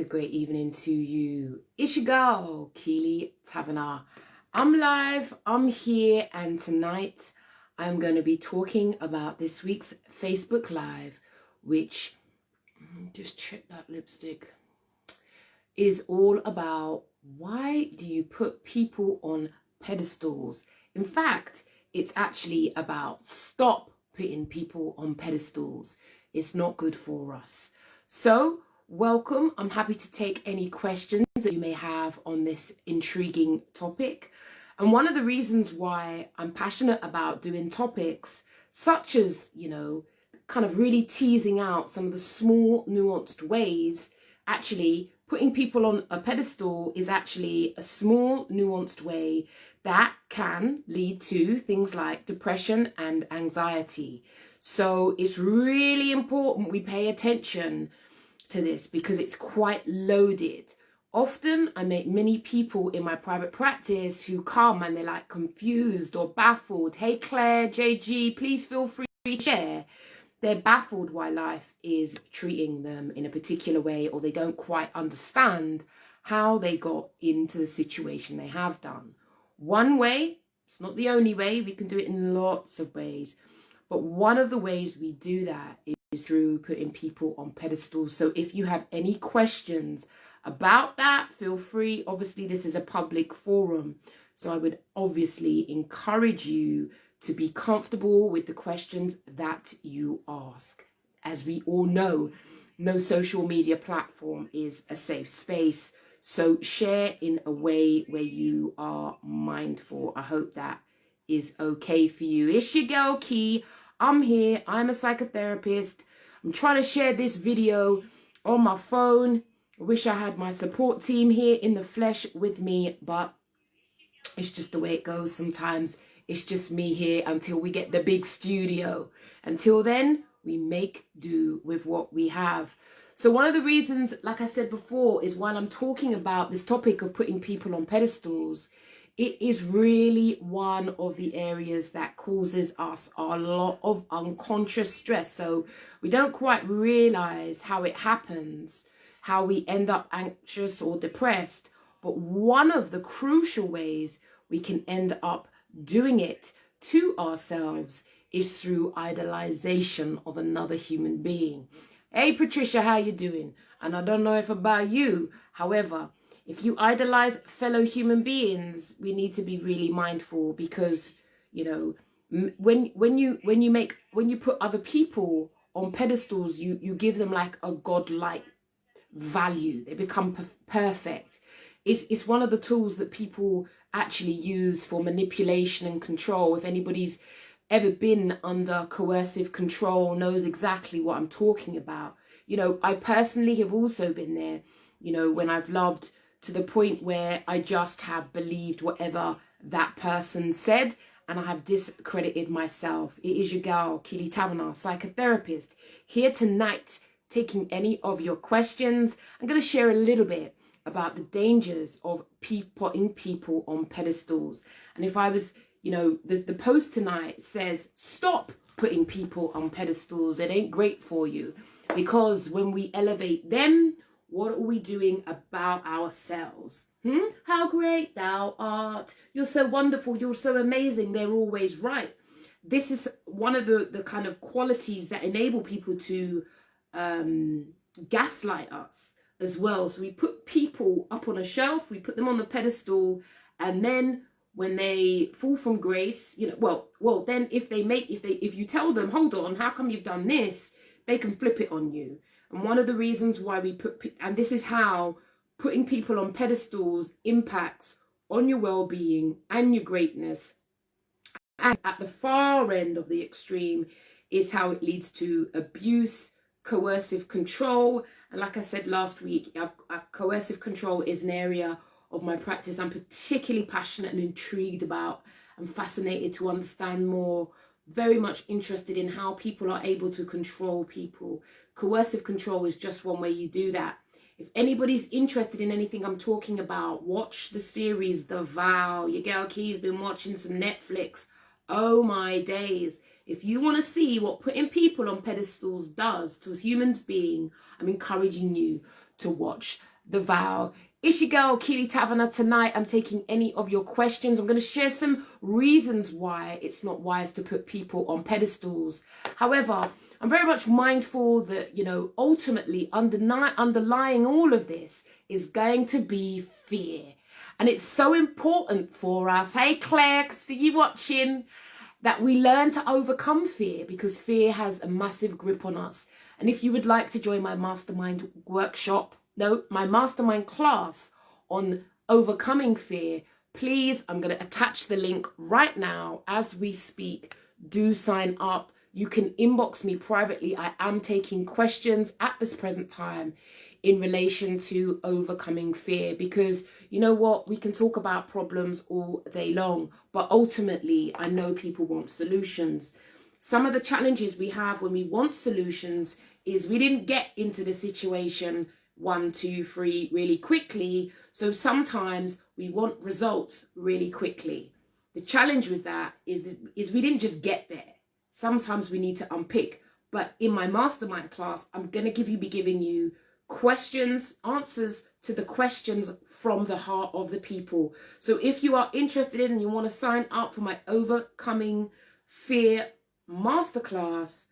good, great evening to you. It's your girl, Keeley Taverner. I'm live, I'm here, and tonight I'm going to be talking about this week's Facebook Live, which, just check that lipstick, is all about why do you put people on pedestals? In fact, it's actually about stop putting people on pedestals. It's not good for us. So, welcome. I'm happy to take any questions that you may have on this intriguing topic. And one of the reasons why I'm passionate about doing topics such as, kind of really teasing out some of the small nuanced ways, actually putting people on a pedestal is actually a small nuanced way that can lead to things like depression and anxiety. So it's really important we pay attention to this because it's quite loaded. Often I meet many people in my private practice who come and they're like confused or baffled. Hey Claire, JG, please feel free to share. They're baffled why life is treating them in a particular way, or they don't quite understand how they got into the situation they have done. One way, it's not the only way, we can do it in lots of ways, but one of the ways we do that is through putting people on pedestals. So if you have any questions about that, feel free. Obviously, this is a public forum, so I would obviously encourage you to be comfortable with the questions that you ask. As we all know, no social media platform is a safe space. So share in a way where you are mindful. I hope that is okay for you. It's your girl Key. I'm here. I'm a psychotherapist. I'm trying to share this video on my phone. I wish I had my support team here in the flesh with me, but it's just the way it goes sometimes. It's just me here until we get the big studio. Until then, we make do with what we have. So one of the reasons, like I said before, is while I'm talking about this topic of putting people on pedestals, it is really one of the areas that causes us a lot of unconscious stress. So we don't quite realize how it happens, how we end up anxious or depressed. But one of the crucial ways we can end up doing it to ourselves is through idolization of another human being. Hey Patricia, how you doing? And I don't know if about you, however, if you idolize fellow human beings, we need to be really mindful because, when you put other people on pedestals, you give them like a godlike value. They become perfect. It's one of the tools that people actually use for manipulation and control. If anybody's ever been under coercive control, knows exactly what I'm talking about. I personally have also been there, when I've loved to the point where I just have believed whatever that person said and I have discredited myself. It is your girl, Keeley Taverner, psychotherapist, here tonight taking any of your questions. I'm going to share a little bit about the dangers of putting people on pedestals. And if I was, the post tonight says, stop putting people on pedestals. It ain't great for you. Because when we elevate them, what are we doing about ourselves? How great thou art. You're so wonderful. You're so amazing. They're always right. This is one of the kind of qualities that enable people to gaslight us as well. So we put people up on a shelf, we put them on the pedestal, and then when they fall from grace, then if you tell them, hold on, how come you've done this, they can flip it on you. And one of the reasons why we and this is how putting people on pedestals impacts on your well-being and your greatness. And at the far end of the extreme is how it leads to abuse, coercive control. And like I said last week, coercive control is an area of my practice I'm particularly passionate and intrigued about. I'm fascinated to understand more, very much interested in how people are able to control people. Coercive control is just one way you do that. If anybody's interested in anything I'm talking about, watch the series The Vow. Your girl Key's been watching some Netflix. Oh my days. If you want to see what putting people on pedestals does to a human being, I'm encouraging you to watch The Vow. It's your girl, Keeley Taverner. Tonight, I'm taking any of your questions. I'm going to share some reasons why it's not wise to put people on pedestals. However, I'm very much mindful that, ultimately underlying all of this is going to be fear. And it's so important for us. Hey, Claire, see you watching. That we learn to overcome fear, because fear has a massive grip on us. And if you would like to join my mastermind my mastermind class on overcoming fear, please, I'm going to attach the link right now as we speak. Do sign up. You can inbox me privately. I am taking questions at this present time in relation to overcoming fear, because you know what, we can talk about problems all day long, but ultimately I know people want solutions. Some of the challenges we have when we want solutions is we didn't get into the situation 1, 2, 3 really quickly, so sometimes we want results really quickly. The challenge with that is we didn't just get there. Sometimes we need to unpick. But in my mastermind class, I'm going to be giving you answers to the questions from the heart of the people. So if you are interested in and you want to sign up for my Overcoming Fear Masterclass,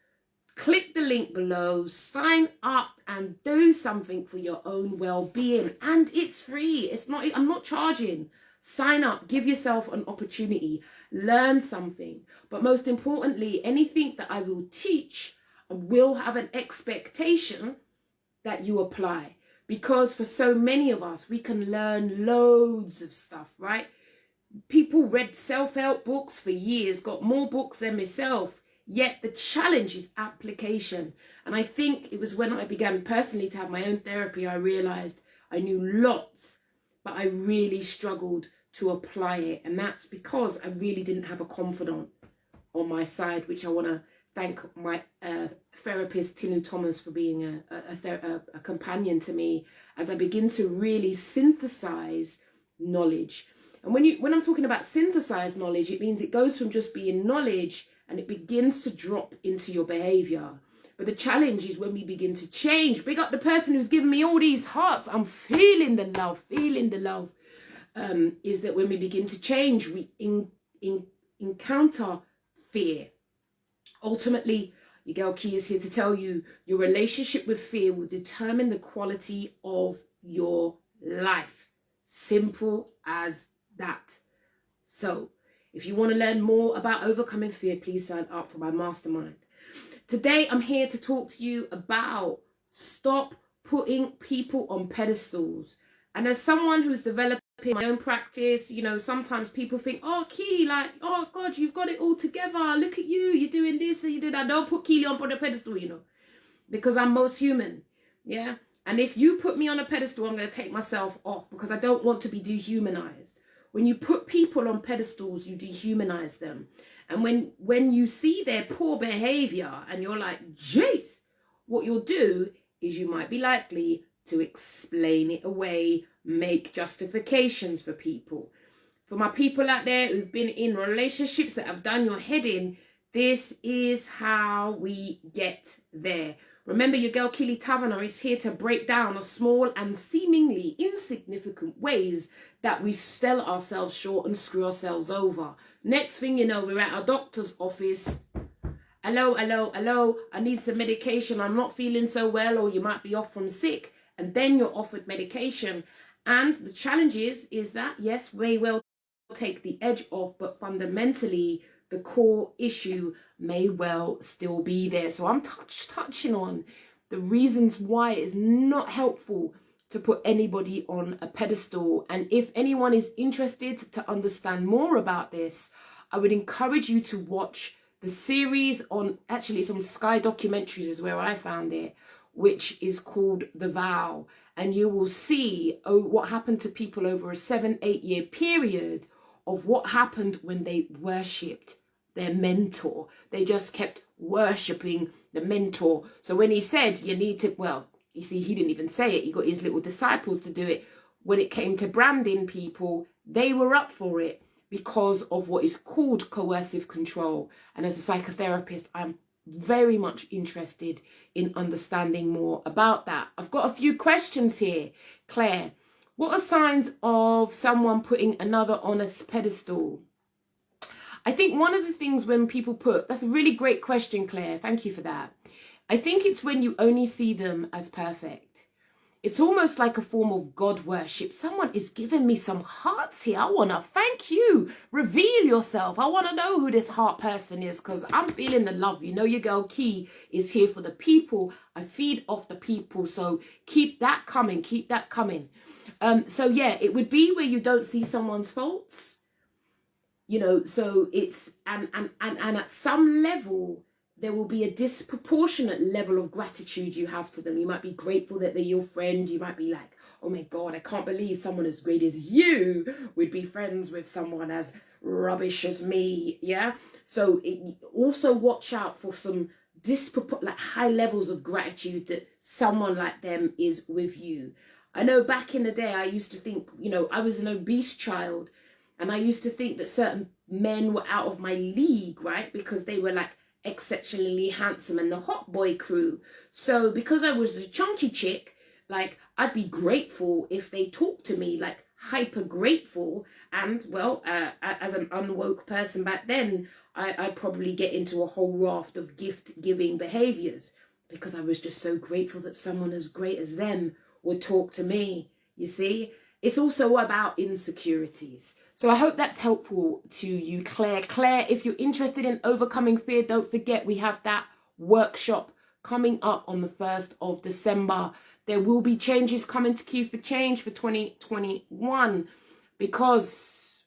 click the link below, sign up and do something for your own well-being. And it's free. I'm not charging. Sign up, give yourself an opportunity, learn something. But most importantly, anything that I will teach will have an expectation that you apply, because for so many of us, we can learn loads of stuff, right? People read self-help books for years, got more books than myself, yet the challenge is application. And I think it was when I began personally to have my own therapy, I realized I knew lots, but I really struggled to apply it. And that's because I really didn't have a confidant on my side, which I want to thank my therapist, Tinu Thomas, for being a companion to me as I begin to really synthesize knowledge. And when I'm talking about synthesize knowledge, it means it goes from just being knowledge and it begins to drop into your behavior. But the challenge is when we begin to change. Big up the person who's given me all these hearts. I'm feeling the love, is that when we begin to change, we encounter fear. Ultimately, your girl Key is here to tell you your relationship with fear will determine the quality of your life. Simple as that. So, if you want to learn more about overcoming fear, please sign up for my mastermind. Today, I'm here to talk to you about stop putting people on pedestals. And as someone who's developing my own practice, sometimes people think, oh, Key, oh God, you've got it all together. Look at you, you're doing this and you do that. Don't put Keely on a pedestal, because I'm most human. Yeah. And if you put me on a pedestal, I'm going to take myself off, because I don't want to be dehumanized. When you put people on pedestals, you dehumanize them. And when you see their poor behavior and you're like, jeez, what you'll do is you might be likely to explain it away, make justifications for people. For my people out there who've been in relationships that have done your head in, this is how we get there. Remember, your girl Keeley Taverner is here to break down the small and seemingly insignificant ways that we sell ourselves short and screw ourselves over. Next thing you know, we're at our doctor's office. Hello, I need some medication. I'm not feeling so well, or you might be off from sick. And then you're offered medication. And the challenge is that, yes, may well take the edge off, but fundamentally, the core issue may well still be there. So I'm touching on the reasons why it is not helpful to put anybody on a pedestal. And if anyone is interested to understand more about this, I would encourage you to watch the series it's on Sky Documentaries is where I found it, which is called The Vow. And you will see what happened to people over a 7-8 year period of what happened when they worshipped their mentor. They just kept worshipping the mentor. So when he said you need to, you see, he didn't even say it. He got his little disciples to do it. When it came to branding people, they were up for it because of what is called coercive control. And as a psychotherapist, I'm very much interested in understanding more about that. I've got a few questions here. Claire, what are signs of someone putting another on a pedestal? I think one of the things when people that's a really great question, Claire. Thank you for that. I think it's when you only see them as perfect. It's almost like a form of God worship. Someone is giving me some hearts here. I want to thank you. Reveal yourself. I want to know who this heart person is because I'm feeling the love. You know, your girl Key is here for the people. I feed off the people. So keep that coming. Keep that coming. So yeah, it would be where you don't see someone's faults. You know, so it's, and at some level, there will be a disproportionate level of gratitude you have to them. You might be grateful that they're your friend. You might be like, oh my God, I can't believe someone as great as you would be friends with someone as rubbish as me. Yeah. So also watch out for some high levels of gratitude that someone like them is with you. I know back in the day, I used to think, you know, I was an obese child and I used to think that certain men were out of my league, right? Because they were like exceptionally handsome and the hot boy crew. So because I was a chunky chick, like I'd be grateful if they talked to me, like hyper grateful. And well, as an unwoke person back then, I'd probably get into a whole raft of gift giving behaviors because I was just so grateful that someone as great as them would talk to me. You see, it's also about insecurities. So I hope that's helpful to you, Claire. Claire, if you're interested in overcoming fear, don't forget we have that workshop coming up on the 1st of December. There will be changes coming to Key for Change for 2021 because,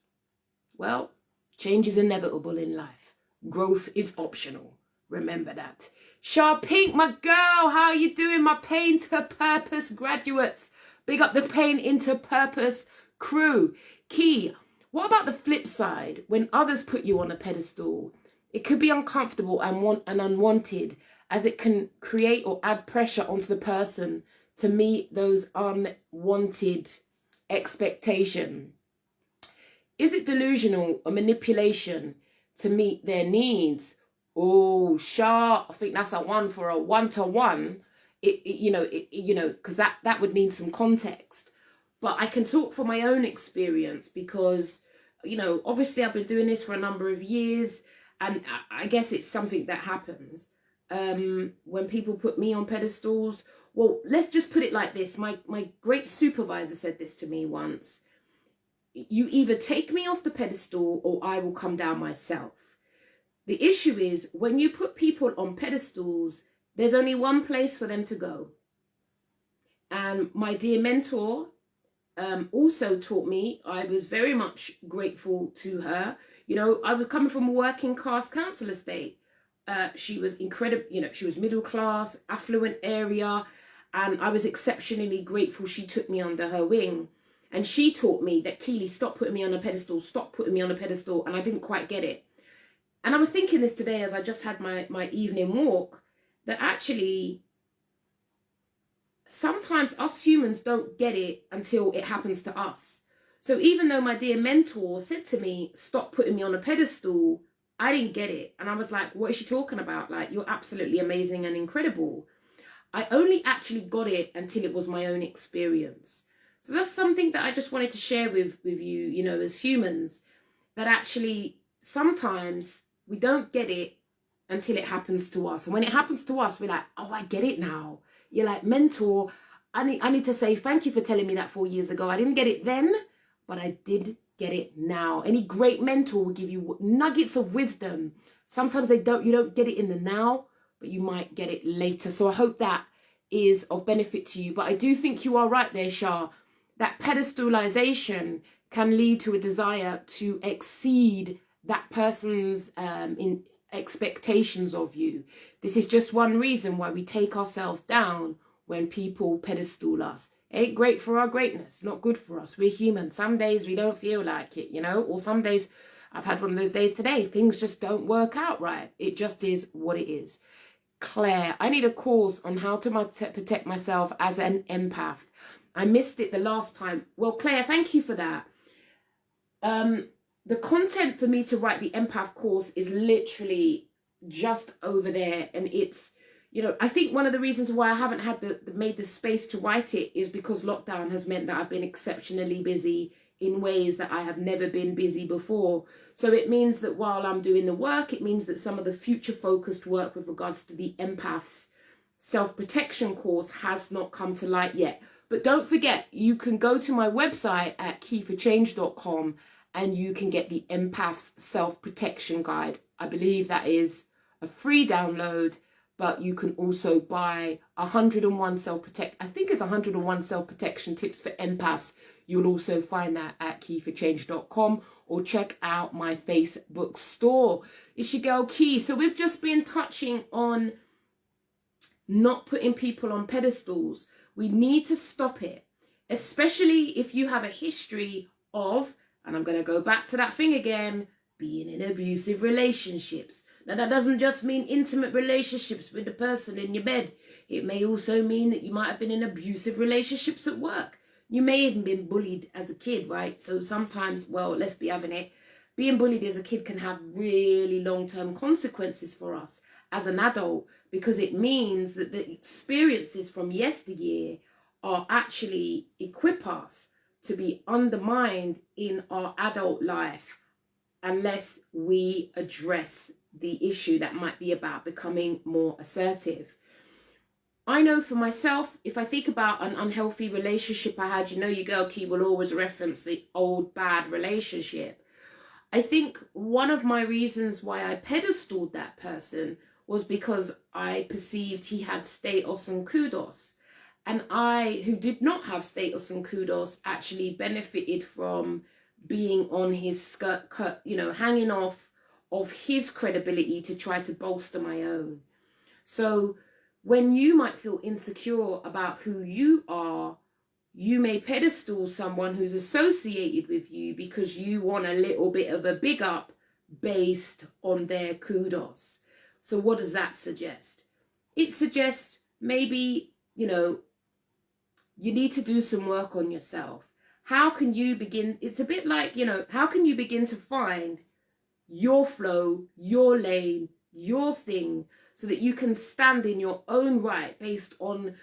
well, change is inevitable in life. Growth is optional. Remember that. Shar Pink, my girl, how are you doing? My Pain to Purpose graduates. Big up the Pain into Purpose crew. Key, what about the flip side? When others put you on a pedestal, it could be uncomfortable and unwanted, as it can create or add pressure onto the person to meet those unwanted expectations. Is it delusional or manipulation to meet their needs? Oh, Shah, I think that's a one for a one-to-one. Because that would need some context. But I can talk from my own experience because, you know, obviously I've been doing this for a number of years, and I guess it's something that happens when people put me on pedestals. Well, let's just put it like this. My great supervisor said this to me once. You either take me off the pedestal or I will come down myself. The issue is when you put people on pedestals, there's only one place for them to go. And my dear mentor also taught me, I was very much grateful to her. You know, I was coming from a working class council estate. She was incredible, you know, she was middle class, affluent area. And I was exceptionally grateful she took me under her wing. And she taught me that, Keeley, stop putting me on a pedestal, stop putting me on a pedestal. And I didn't quite get it. And I was thinking this today as I just had my evening walk, that actually sometimes us humans don't get it until it happens to us. So even though my dear mentor said to me, stop putting me on a pedestal, I didn't get it. And I was like, what is she talking about? Like, you're absolutely amazing and incredible. I only actually got it until it was my own experience. So that's something that I just wanted to share with you, you know, as humans, that actually sometimes we don't get it until it happens to us. And when it happens to us, we're like, oh, I get it now. You're like, mentor, I need to say thank you for telling me that 4 years ago. I didn't get it then, but I did get it now. Any great mentor will give you nuggets of wisdom. Sometimes you don't get it in the now, but you might get it later. So I hope that is of benefit to you. But I do think you are right there, Shah. That pedestalization can lead to a desire to exceed that person's expectations of you. This is just one reason why we take ourselves down when people pedestal us. Ain't great for our greatness, not good for us. We're human. Some days we don't feel like it, you know, or some days, I've had one of those days today, things just don't work out right. It just is what it is. Claire, I need a course on how to protect myself as an empath. I missed it the last time. Well, Claire, thank you for that. The content for me to write the empath course is literally just over there. And it's, you know, I think one of the reasons why I haven't had made the space to write it is because lockdown has meant that I've been exceptionally busy in ways that I have never been busy before. So it means that while I'm doing the work, it means that some of the future focused work with regards to the empaths self-protection course has not come to light yet. But don't forget, you can go to my website at keyforchange.com and you can get the empaths self-protection guide. I believe that is a free download, but you can also buy 101 I think it's 101 self-protection tips for empaths. You'll also find that at keyforchange.com, or check out my Facebook store. It's your girl Key. So we've just been touching on not putting people on pedestals. We need to stop it, especially if you have a history of, and I'm going to go back to that thing again, being in abusive relationships. Now, that doesn't just mean intimate relationships with the person in your bed. It may also mean that you might have been in abusive relationships at work. You may even been bullied as a kid, right? So sometimes, well, let's be having it. Being bullied as a kid can have really long-term consequences for us as an adult, because it means that the experiences from yesteryear are actually equip us to be undermined in our adult life unless we address the issue that might be about becoming more assertive. I know for myself, if I think about an unhealthy relationship I had, you know, your girl Key will always reference the old bad relationship. I think one of my reasons why I pedestaled that person was because I perceived he had status and kudos. And I, who did not have status and kudos, actually benefited from being on his skirt, you know, hanging off of his credibility to try to bolster my own. So when you might feel insecure about who you are, you may pedestal someone who's associated with you because you want a little bit of a big up based on their kudos. So what does that suggest? It suggests maybe, you know, you need to do some work on yourself. How can you begin? It's a bit like, you know, how can you begin to find your flow, your lane, your thing, so that you can stand in your own right based on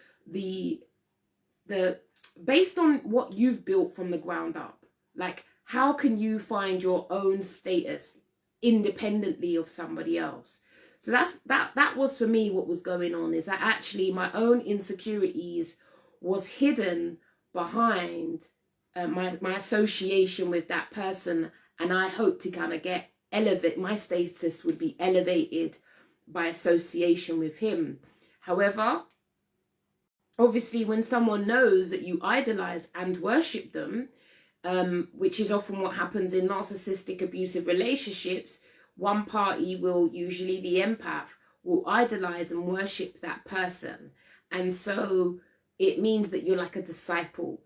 based on what you've built from the ground up. Like, how can you find your own status independently of somebody else? So that was for me what was going on, is that actually my own insecurities was hidden behind my association with that person, and I hope to kind of my status would be elevated by association with him. However, obviously when someone knows that you idolize and worship them, which is often what happens in narcissistic abusive relationships, one party will, usually the empath, will idolize and worship that person. And so it means that you're like a disciple.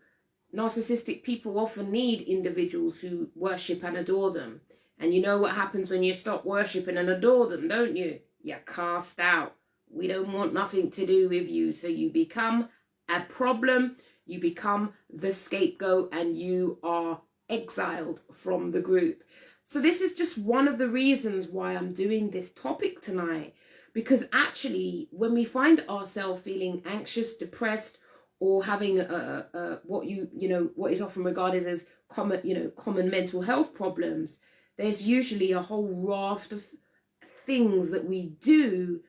Narcissistic people often need individuals who worship and adore them. And you know what happens when you stop worshiping and adore them, don't you? You're cast out. We don't want nothing to do with you. So you become a problem, you become the scapegoat, and you are exiled from the group. So this is just one of the reasons why I'm doing this topic tonight. Because actually, when we find ourselves feeling anxious, depressed, or having what is often regarded as common mental health problems, there's usually a whole raft of things that we do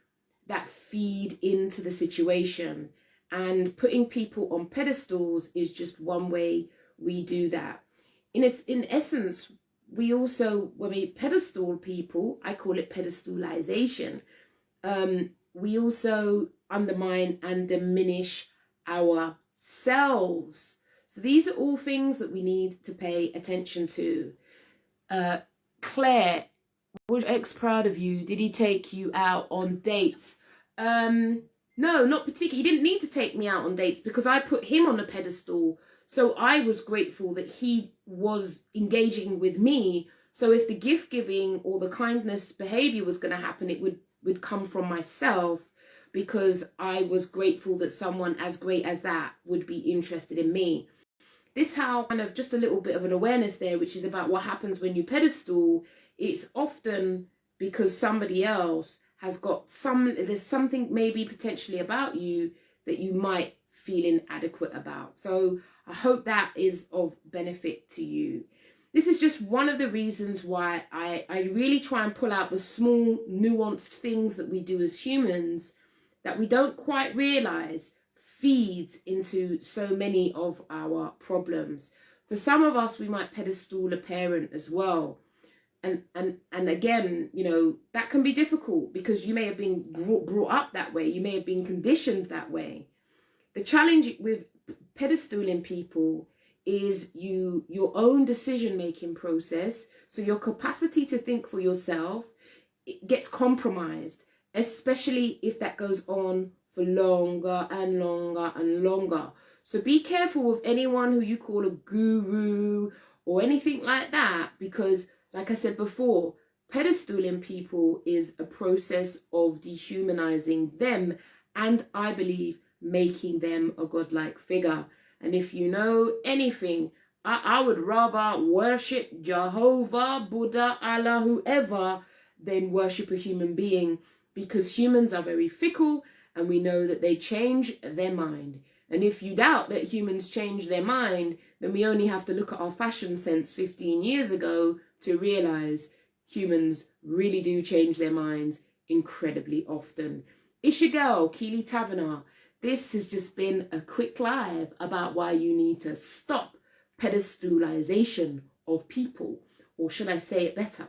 that feed into the situation. And putting people on pedestals is just one way we do that. In essence, we also, when we pedestal people, I call it pedestalization, we also undermine and diminish ourselves. So these are all things that we need to pay attention to. Claire, was your ex proud of you? Did he take you out on dates? No, not particularly. He didn't need to take me out on dates because I put him on a pedestal. So I was grateful that he was engaging with me. So if the gift giving or the kindness behavior was going to happen, it would come from myself, because I was grateful that someone as great as that would be interested in me. This how kind of just a little bit of an awareness there, which is about what happens when you pedestal. It's often because somebody else has got there's something maybe potentially about you that you might feel inadequate about. So I hope that is of benefit to you. This is just one of the reasons why I really try and pull out the small nuanced things that we do as humans that we don't quite realize feeds into so many of our problems. For some of us, we might pedestal a parent as well. And again, you know, that can be difficult because you may have been brought up that way. You may have been conditioned that way. The challenge with pedestaling people is your own decision-making process. So your capacity to think for yourself, it gets compromised, especially if that goes on for longer and longer and longer. So be careful with anyone who you call a guru or anything like that, because like I said before, pedestaling people is a process of dehumanizing them and, I believe, making them a godlike figure. And if you know anything, I would rather worship Jehovah, Buddha, Allah, whoever, than worship a human being, because humans are very fickle and we know that they change their mind. And if you doubt that humans change their mind, then we only have to look at our fashion sense 15 years ago to realize humans really do change their minds incredibly often. It's your girl, Keeley Taverner. This has just been a quick live about why you need to stop pedestalization of people. Or should I say it better?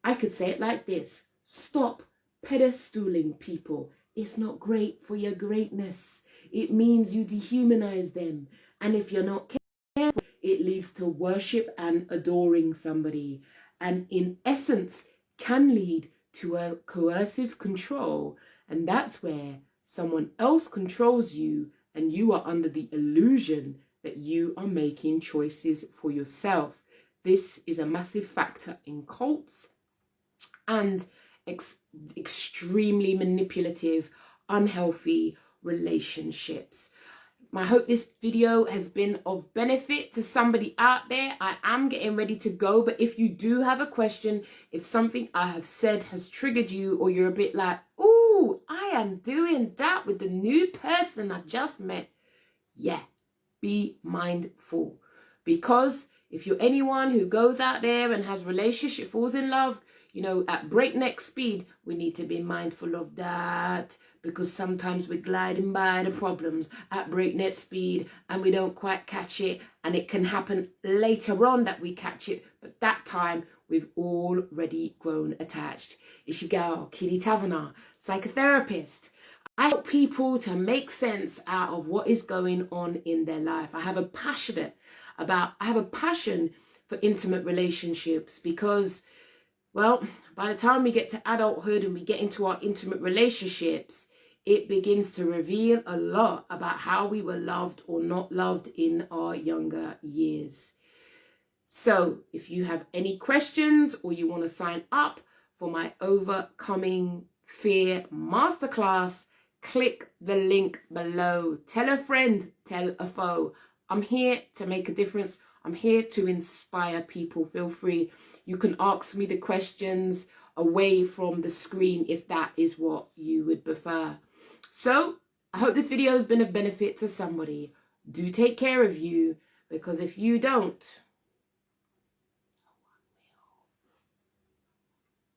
I could say it like this: stop pedestaling people. It's not great for your greatness. It means you dehumanize them. And if you're not careful, it leads to worship and adoring somebody. And in essence, can lead to a coercive control. And that's where someone else controls you and you are under the illusion that you are making choices for yourself. This is a massive factor in cults and extremely manipulative, unhealthy relationships. I hope this video has been of benefit to somebody out there. I am getting ready to go, but if you do have a question, if something I have said has triggered you, or you're a bit like, ooh, I am doing that with the new person I just met, yeah, be mindful. Because if you're anyone who goes out there and has relationship, falls in love, you know, at breakneck speed, we need to be mindful of that, because sometimes we're gliding by the problems at breakneck speed and we don't quite catch it, and it can happen later on that we catch it, but that time we've already grown attached. It's your girl, Keeley Taverner, psychotherapist. I help people to make sense out of what is going on in their life. I have a passion for intimate relationships because, well, by the time we get to adulthood and we get into our intimate relationships, it begins to reveal a lot about how we were loved or not loved in our younger years. So if you have any questions or you want to sign up for my Overcoming Fear Masterclass, click the link below. Tell a friend, tell a foe. I'm here to make a difference. I'm here to inspire people. Feel free. You can ask me the questions away from the screen if that is what you would prefer. So I hope this video has been of benefit to somebody. Do take care of you, because if you don't,